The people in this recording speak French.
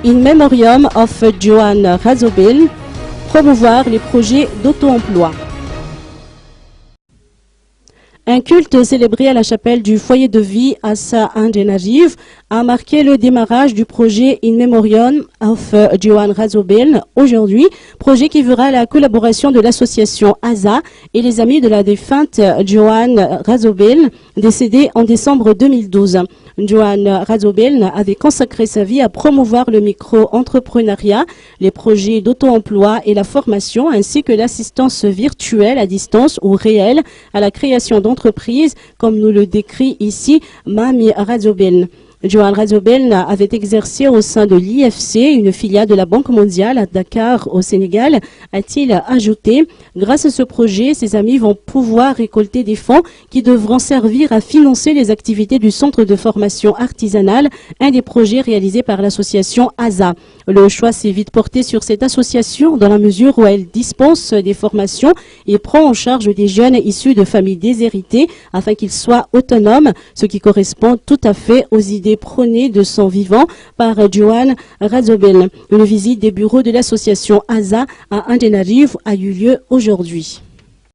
In Memoriam of Joan Razobel, promouvoir les projets d'auto-emploi. Un culte célébré à la chapelle du foyer de vie à Saint-Ange-Najiv a marqué le démarrage du projet In Memoriam of Joan Razobel aujourd'hui, projet qui verra la collaboration de l'association ASA et les amis de la défunte Joan Razobel, décédée en décembre 2012. Joan Razobel avait consacré sa vie à promouvoir le micro-entrepreneuriat, les projets d'auto-emploi et la formation, ainsi que l'assistance virtuelle à distance ou réelle à la création d'entreprises, comme nous le décrit ici Mami Razobel. Joan Razobel avait exercé au sein de l'IFC, une filiale de la Banque mondiale à Dakar, au Sénégal, a-t-il ajouté. Grâce à ce projet, ses amis vont pouvoir récolter des fonds qui devront servir à financer les activités du centre de formation artisanale, un des projets réalisés par l'association ASA. Le choix s'est vite porté sur cette association dans la mesure où elle dispense des formations et prend en charge des jeunes issus de familles déshéritées afin qu'ils soient autonomes, ce qui correspond tout à fait aux idées prônées de son vivant par Joan Razobel. Une visite des bureaux de l'association ASA à Andenarive a eu lieu aujourd'hui.